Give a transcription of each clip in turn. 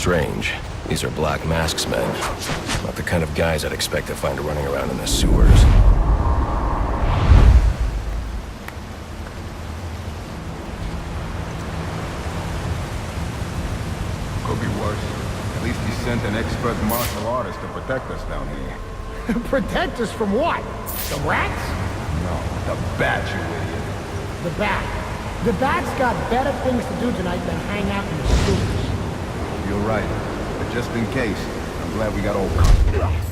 strange. These are Black Mask's men. Not the kind of guys I'd expect to find running around in the sewers. Could be worse. At least he sent an expert martial artist to protect us down here. Protect us from what? The rats? No, the bat, you idiot. The bat. The bat's got better things to do tonight than hang out in the sewers. You're right. But just in case, I'm glad we got all covered.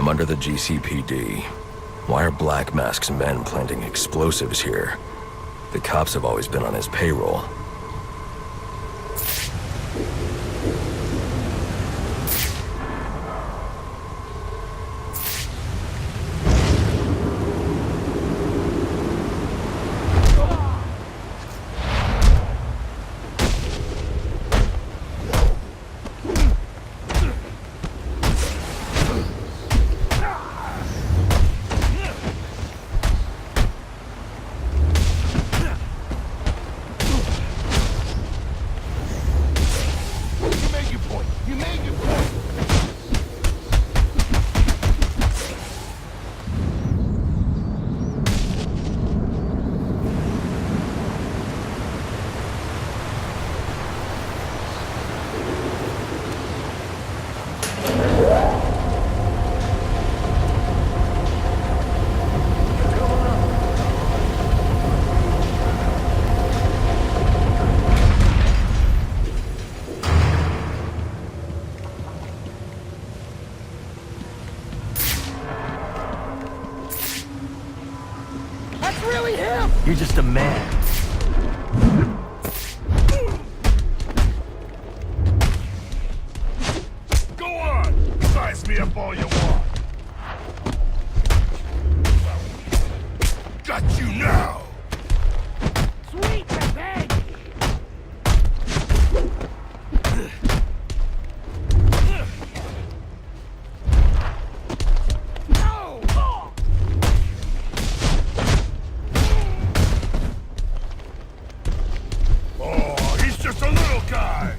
I'm under the GCPD. Why are Black Mask's men planting explosives here? The cops have always been on his payroll. really him? You're just a man. Go on! Size me up all you want! Got you now! Sweet, bang! No! Oh, he's just a little guy!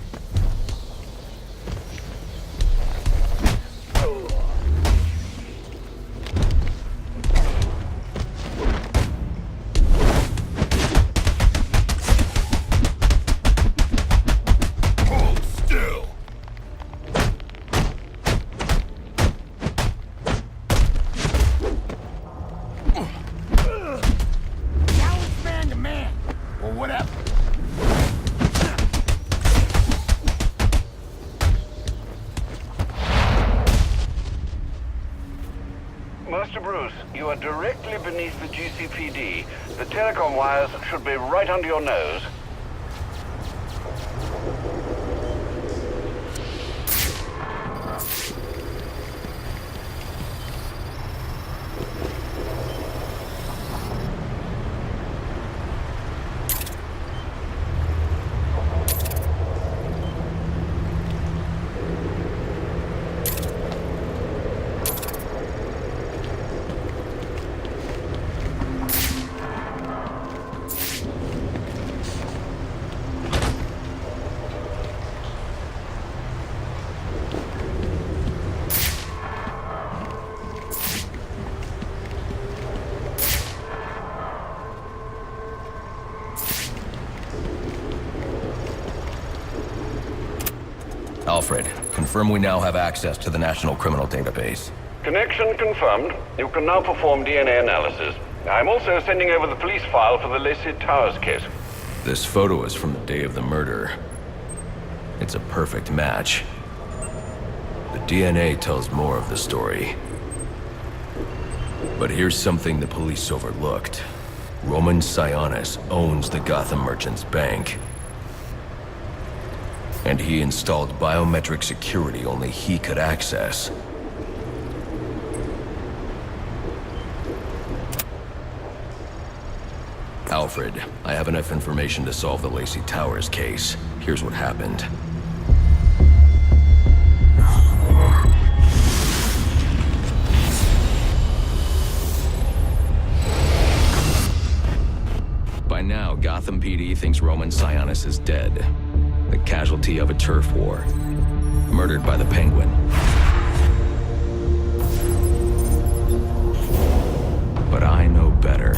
Hold still! Now it's man to man. Or whatever. Master Bruce, you are directly beneath the GCPD. The telecom wires should be right under your nose. Alfred, confirm we now have access to the National Criminal Database. Connection confirmed. You can now perform DNA analysis. I'm also sending over the police file for the Lacey Towers case. This photo is from the day of the murder. It's a perfect match. The DNA tells more of the story. But here's something the police overlooked. Roman Sionis owns the Gotham Merchants Bank. And he installed biometric security only he could access. Alfred, I have enough information to solve the Lacey Towers case. Here's what happened. By now, Gotham PD thinks Roman Sionis is dead. The casualty of a turf war. Murdered by the Penguin. But I know better.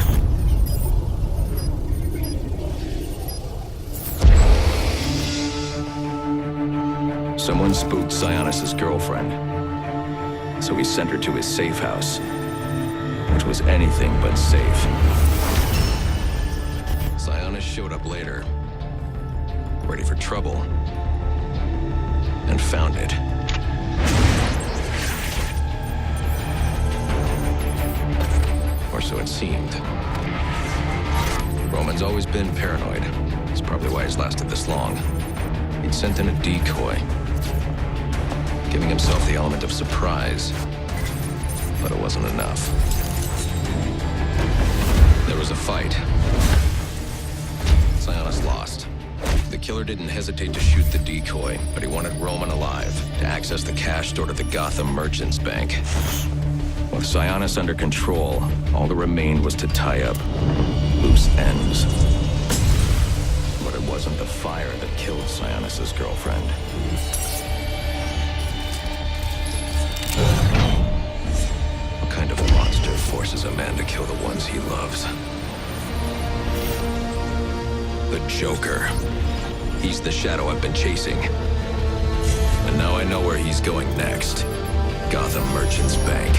Someone spooked Sionis' girlfriend. So he sent her to his safe house. Which was anything but safe. Sionis showed up later. Ready for trouble. And found it. Or so it seemed. Roman's always been paranoid. That's probably why he's lasted this long. He'd sent in a decoy, giving himself the element of surprise. But it wasn't enough. There was a fight. Sionis lost. The killer didn't hesitate to shoot the decoy, but he wanted Roman alive to access the cash stored at the Gotham Merchants Bank. With Sionis under control, all that remained was to tie up loose ends. But it wasn't the fire that killed Sionis' girlfriend. What kind of monster forces a man to kill the ones he loves? The Joker. He's the shadow I've been chasing. And now I know where he's going next. Gotham Merchants Bank.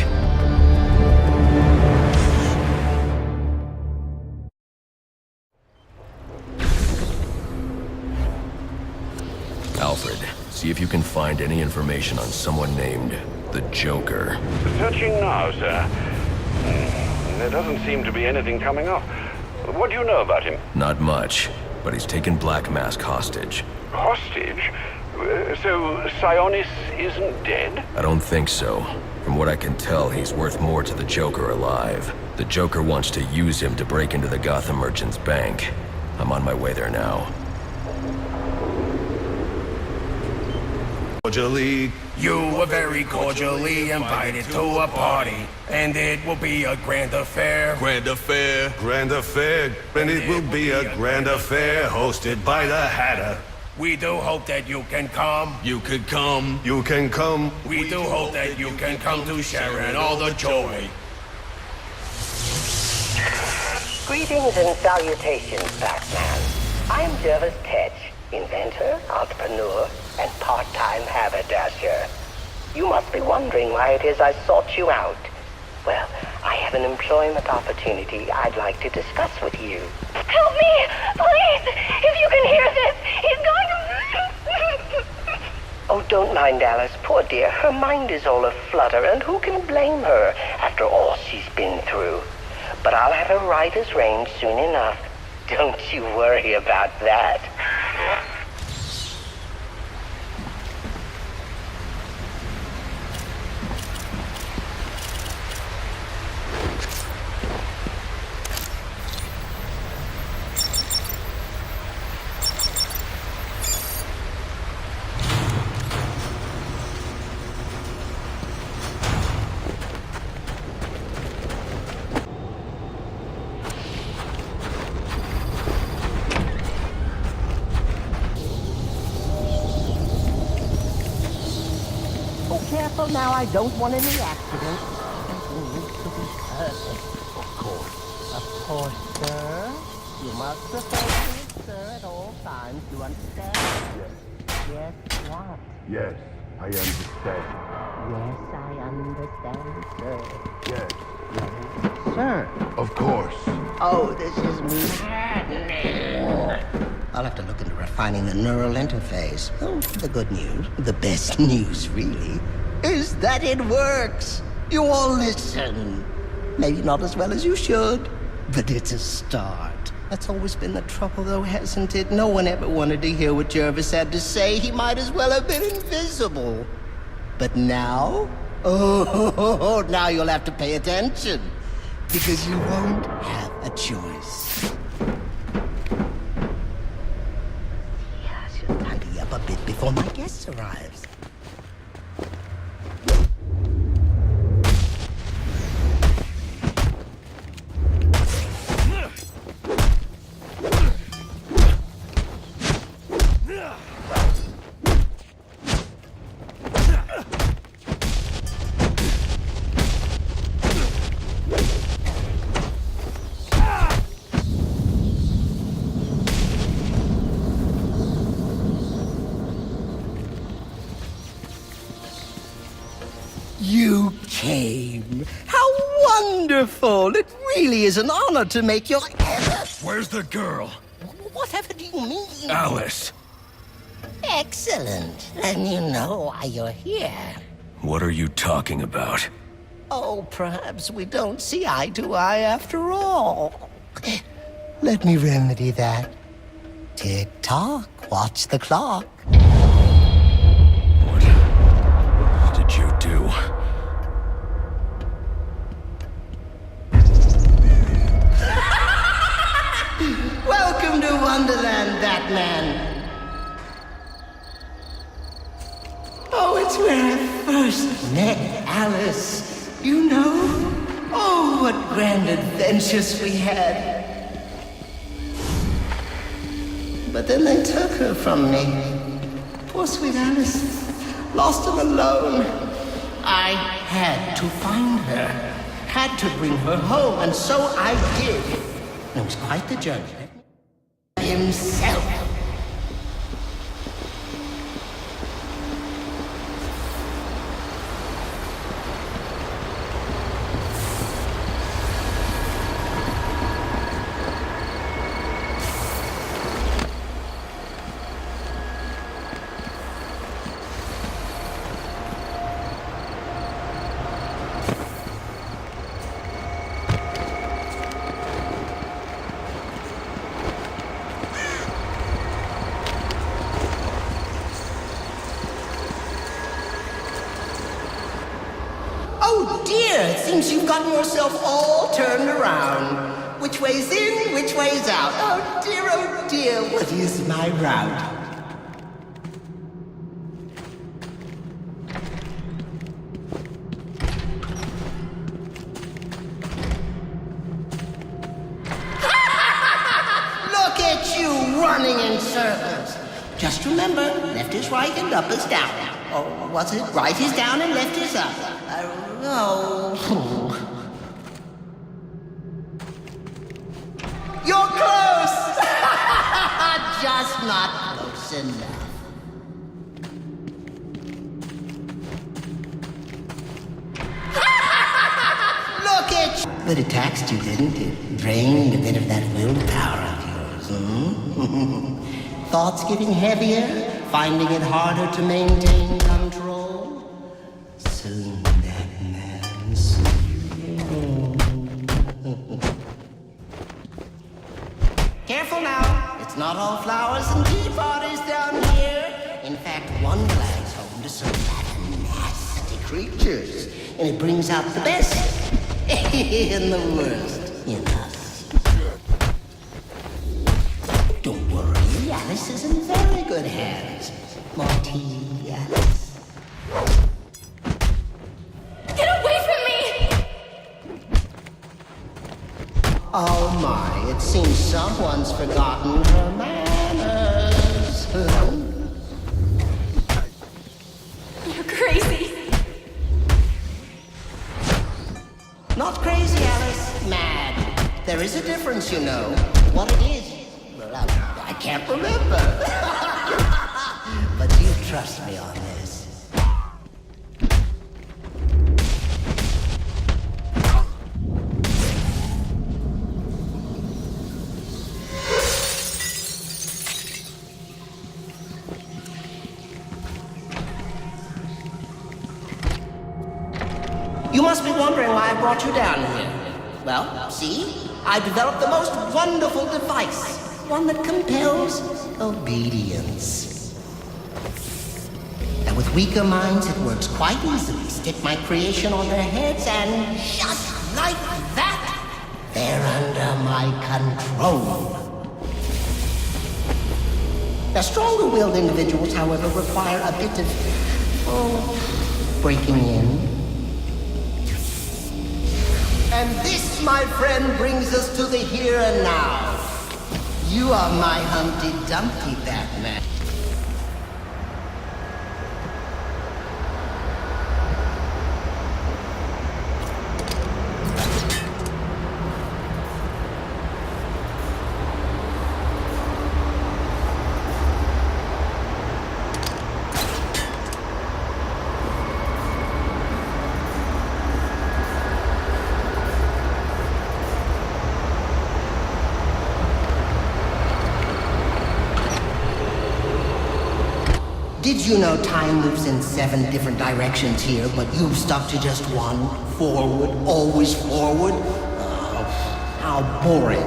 Alfred, see if you can find any information on someone named the Joker. Searching now, sir. There doesn't seem to be anything coming up. What do you know about him? Not much, but he's taken Black Mask hostage. Hostage? So Sionis isn't dead? I don't think so. From what I can tell, he's worth more to the Joker alive. The Joker wants to use him to break into the Gotham Merchants Bank. I'm on my way there now. Cordially, you were very cordially invited to a party, and it will be a grand affair. Grand affair. Grand affair, and it will be a grand affair hosted by the Hatter. We do hope that you can come. You could come. You can come. We do hope that you can come to share in all the joy. Greetings and salutations, Batman. I'm Jervis Tetch, inventor, entrepreneur, and part-time haberdasher. You must be wondering why it is I sought you out. Well, I have an employment opportunity I'd like to discuss with you. Help me! Please! If you can hear this, he's going to... Oh, don't mind Alice, poor dear. Her mind is all aflutter, and who can blame her after all she's been through? But I'll have her right as rain soon enough. Don't you worry about that. Careful now, I don't want any accidents. Everything needs to be perfect. Of course, sir. You must refer to it, sir, at all times. You understand? Yes. Yes, what? Yes, I understand. Yes, I understand, sir. Yes. Yes, sir. Of course. Oh, this is maddening. I'll have to look into refining the neural interface. Oh, the good news, the best news, really, is that it works. You all listen. Maybe not as well as you should, but it's a start. That's always been the trouble, though, hasn't it? No one ever wanted to hear what Jervis had to say. He might as well have been invisible. But now? Oh, now you'll have to pay attention, because you won't have a choice. Yeah, I should tidy up a bit before my guest arrives. You came. How wonderful! It really is an honor to make your... Where's the girl? Whatever do you mean? Alice. Excellent. Then you know why you're here. What are you talking about? Oh, perhaps we don't see eye to eye after all. Let me remedy that. Tick-tock, watch the clock. What did you do? Welcome to Wonderland, Batman. Oh, it's where I first met Alice. You know? Oh, what grand adventures we had. But then they took her from me. Poor sweet Alice. Lost and alone. I had to find her. Had to bring her home, and so I did. It was quite the journey. Himself. Oh dear, it seems you've gotten yourself all turned around. Which way's in, which way's out? Oh dear, what is my route? Look at you running in circles. Just remember, left is right and up is down. Or was it right is down and left is up? Oh. You're close! Just not close enough. Look at you! But it taxed you, didn't it? Drained a bit of that willpower of yours, Thoughts getting heavier? Finding it harder to maintain control? Soon, Batman, soon. Careful now. It's not all flowers and tea parties down here. In fact, one flag's home to some rather nasty creatures. And it brings out the best and the worst in us. Don't worry, Alice is in very good hands. More tea, Alice. Get away from me! Oh my, it seems someone's forgotten her manners. You're crazy. Not crazy, Alice. Mad. There is a difference, you know. What it is, well, I can't remember. But you trust me on this. You must be wondering why I brought you down here. Well, see? I developed the most wonderful device. One that compels obedience. And with weaker minds, it works quite easily. Stick my creation on their heads and just like that, they're under my control. Now, stronger-willed individuals, however, require a bit of, breaking in. And this, my friend, brings us to the here and now. You are my Humpty Dumpty, Batman. Did you know time moves in 7 different directions here, but you've stuck to just one? Forward, always forward? Oh, how boring.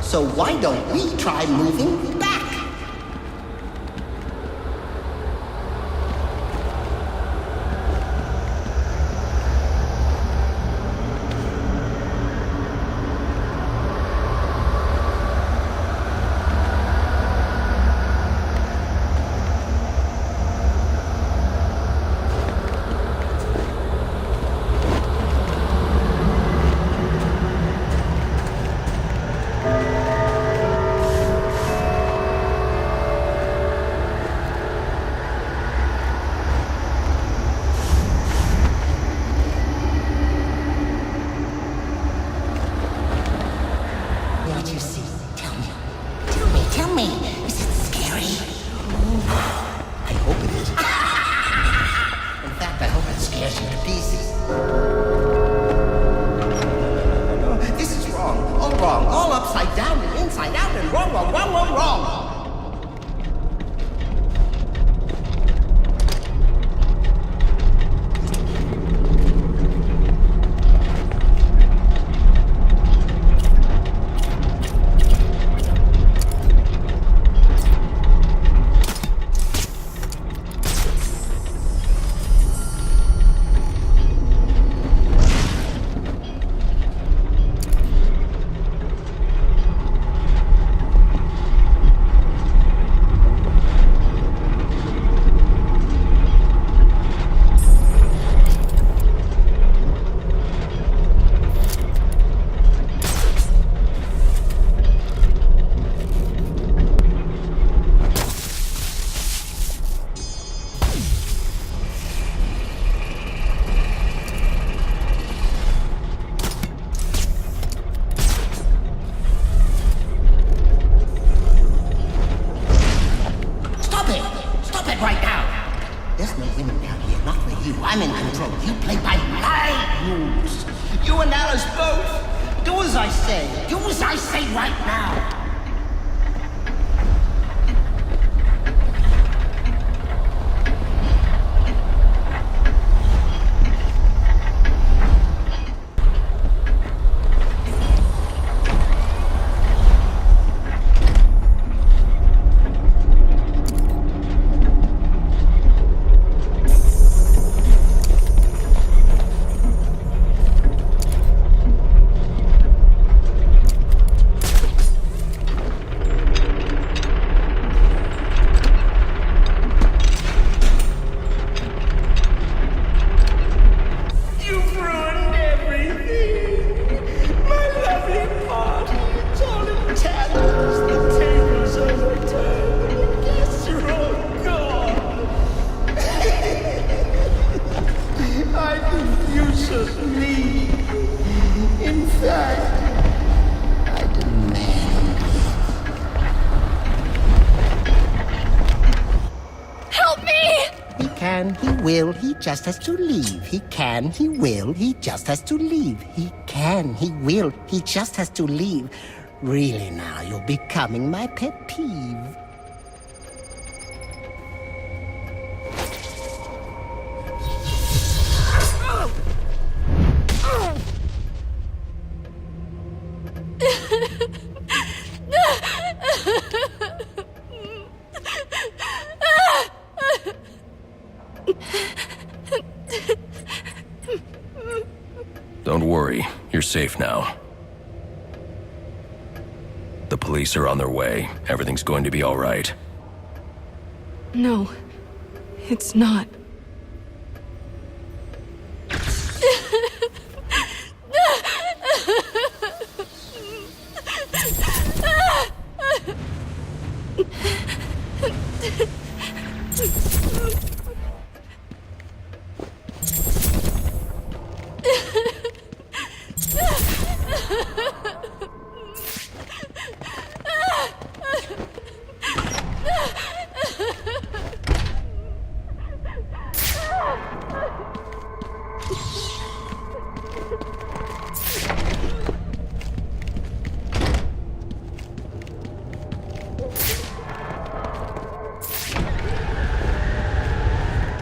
So why don't we try moving back? out here, not for you. I'm in control. You play by my rules. You and Alice both. Do as I say. Do as I say right now. He just has to leave. He can, he will, he just has to leave. He can, he will, he just has to leave. Really now, you're becoming my pet peeve. Don't worry, you're safe now. The police are on their way. Everything's going to be all right. No, it's not.